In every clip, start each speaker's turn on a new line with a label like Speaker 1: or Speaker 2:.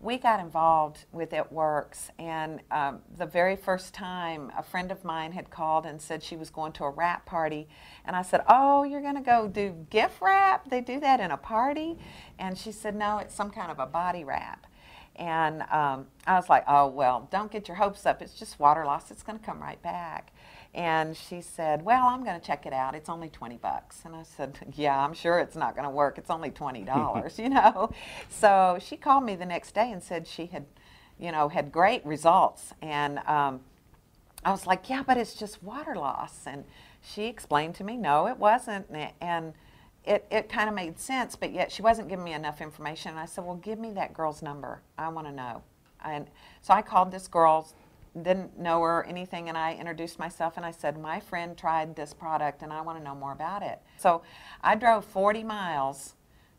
Speaker 1: we got involved with It Works, and the very first time a friend of mine had called and said she was going to a wrap party, and I said, oh, you're going to go do gift wrap? They do that in a party? And she said, no, it's some kind of a body wrap. And I was like, oh, well, don't get your hopes up. It's just water loss. It's going to come right back. And she said, well, I'm going to check it out. It's only 20 bucks. And I said, yeah, I'm sure it's not going to work. It's only $20, you know. So she called me the next day and said she had, you know, had great results. And I was like, yeah, but it's just water loss. And she explained to me, no, it wasn't. And it kind of made sense, but yet she wasn't giving me enough information. And I said, well, give me that girl's number. I want to know. And so I called this girl, didn't know her or anything, and I introduced myself, and I said, my friend tried this product, and I want to know more about it. So I drove 40 miles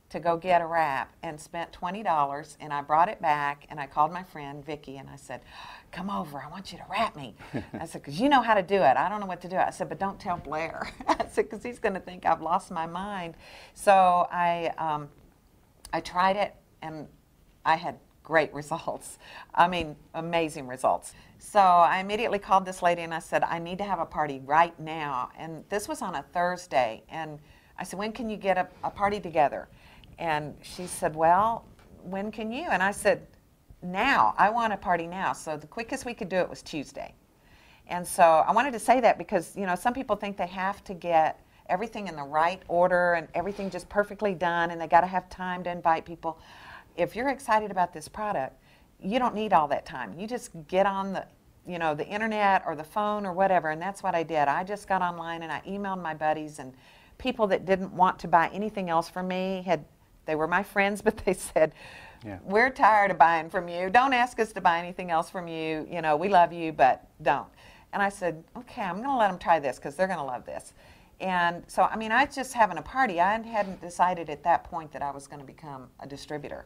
Speaker 1: to go get a wrap and spent $20, and I brought it back, and I called my friend, Vicki, and I said, come over, I want you to wrap me. I said, because you know how to do it. I don't know what to do. I said, but don't tell Blair. I said, because he's going to think I've lost my mind. So I tried it, and I had great results. I mean, amazing results. So I immediately called this lady and I said, I need to have a party right now. And this was on a Thursday. And I said, when can you get a party together? And she said, well, when can you? And I said, now. I want a party now. So the quickest we could do it was Tuesday. And so I wanted to say that because, you know, some people think they have to get everything in the right order and everything just perfectly done, and they got to have time to invite people. If you're excited about this product, you don't need all that time. You just get on the, you know, the internet or the phone or whatever, and that's what I did. I just got online and I emailed my buddies, and people that didn't want to buy anything else from me they were my friends, but they said, yeah, we're tired of buying from you. Don't ask us to buy anything else from you. You know, we love you, but don't. And I said, okay, I'm going to let them try this because they're going to love this. And so, I mean, I was just having a party. I hadn't decided at that point that I was going to become a distributor.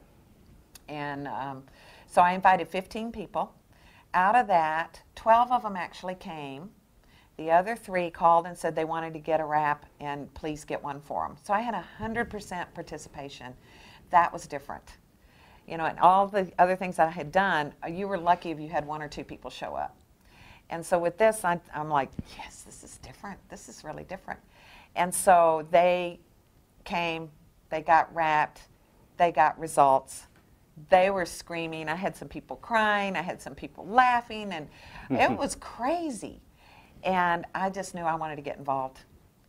Speaker 1: And so I invited 15 people. Out of that, 12 of them actually came. The other 3 called and said they wanted to get a wrap and please get one for them. So I had 100% participation. That was different. You know, and all the other things that I had done, you were lucky if you had 1 or 2 people show up. And so with this, I'm like, yes, this is different. This is really different. And so they came, they got wrapped, they got results. They were screaming. I had some people crying. I had some people laughing, and it was crazy. And I just knew I wanted to get involved.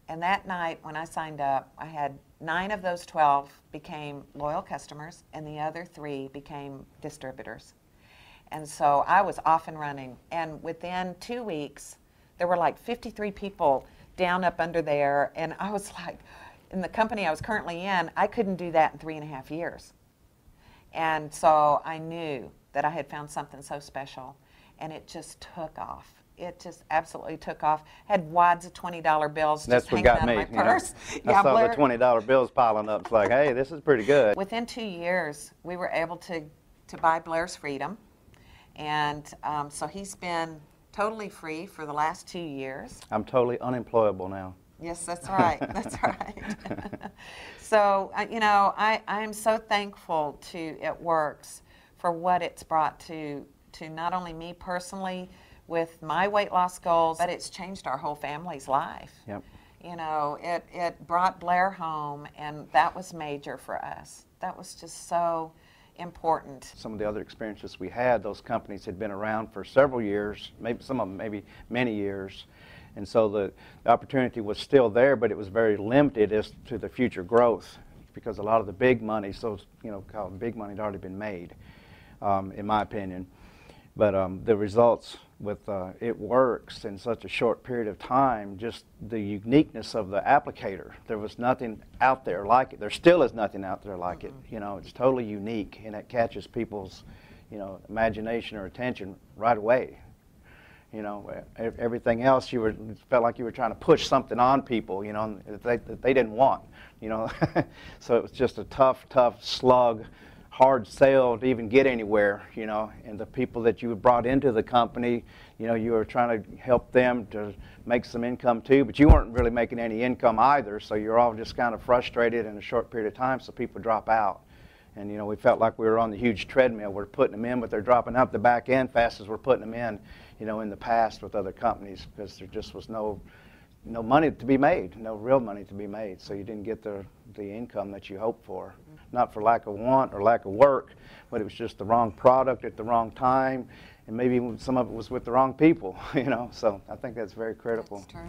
Speaker 1: And that night when I signed up, I had 9 of those 12 became loyal customers, and the other 3 became distributors. And so I was off and running. And within 2 weeks, there were like 53 people down up under there. And I was like, in the company I was currently in, I couldn't do that in 3.5 years. And so I knew that I had found something so special, and it just took off. It just absolutely took off. Had wads of $20 bills just hanging out of my purse.
Speaker 2: You know? I saw the $20 bills piling up. It's like, hey, this is pretty good.
Speaker 1: Within 2 years, we were able to buy Blair's freedom. And so he's been totally free for the last 2 years.
Speaker 2: I'm totally unemployable now.
Speaker 1: Yes, that's right. That's right. So, you know, I'm so thankful to It Works for what it's brought to not only me personally with my weight loss goals, but it's changed our whole family's life.
Speaker 2: Yep.
Speaker 1: You know, it brought Blair home, and that was major for us. That was just so important.
Speaker 2: Some of the other experiences we had, those companies had been around for several years, maybe some of them maybe many years. And so the opportunity was still there, but it was very limited as to the future growth because a lot of the big money, so you know, called big money, had already been made, in my opinion. But the results with It Works in such a short period of time, just the uniqueness of the applicator. There was nothing out there like it. There still is nothing out there like it. You know, it's totally unique, and it catches people's, you know, imagination or attention right away. You know, everything else felt like you were trying to push something on people, you know, that they didn't want, you know. So it was just a tough slug, hard sell to even get anywhere, you know. And the people that you brought into the company, you know, you were trying to help them to make some income too, but you weren't really making any income either. So you're all just kind of frustrated in a short period of time, so people drop out. And, you know, we felt like we were on the huge treadmill. We're putting them in, but they're dropping out the back end fast as we're putting them in, you know, in the past with other companies, because there just was no money to be made, no real money to be made. So you didn't get the income that you hoped for. Not for lack of want or lack of work, but it was just the wrong product at the wrong time, and maybe some of it was with the wrong people, you know. So I think that's very critical.
Speaker 1: That's true.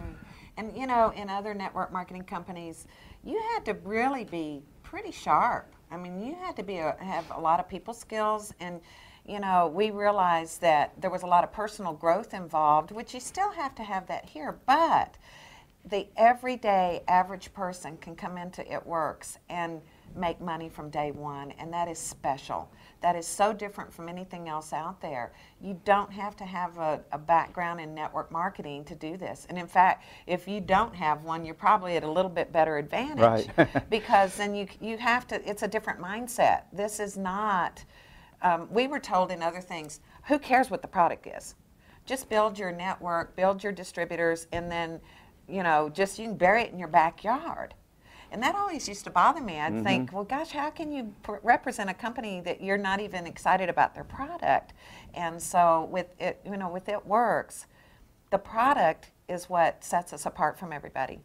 Speaker 1: And, you know, in other network marketing companies, you had to really be pretty sharp. I mean, you had to have a lot of people skills, and, you know, we realized that there was a lot of personal growth involved, which you still have to have that here, but the everyday average person can come into It Works and make money from day one, and that is special. That is so different from anything else out there. You don't have to have a background in network marketing to do this. And in fact, if you don't have one, you're probably at a little bit better advantage,
Speaker 2: right.
Speaker 1: because then you have to, it's a different mindset. This is not, we were told in other things, who cares what the product is? Just build your network, build your distributors, and then, you know, just you can bury it in your backyard. And that always used to bother me. I'd think, well, gosh, how can you represent a company that you're not even excited about their product? And so with it, you know, with It Works, the product is what sets us apart from everybody.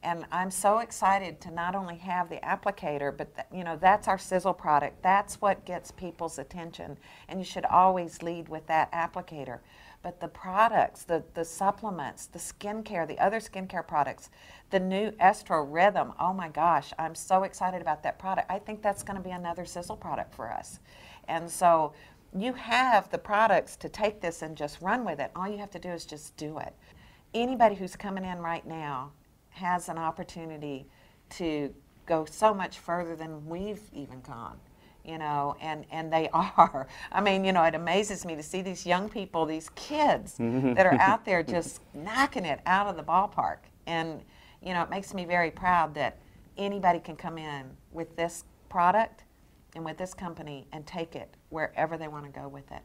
Speaker 1: And I'm so excited to not only have the applicator, but you know, that's our sizzle product. That's what gets people's attention. And you should always lead with that applicator. But the products, the supplements, the skincare, the other skincare products, the new Estro Rhythm, oh my gosh, I'm so excited about that product. I think that's going to be another sizzle product for us. And so you have the products to take this and just run with it. All you have to do is just do it. Anybody who's coming in right now has an opportunity to go so much further than we've even gone. You know, and they are. I mean, you know, it amazes me to see these young people, these kids that are out there just knocking it out of the ballpark. And, you know, it makes me very proud that anybody can come in with this product and with this company and take it wherever they want to go with it.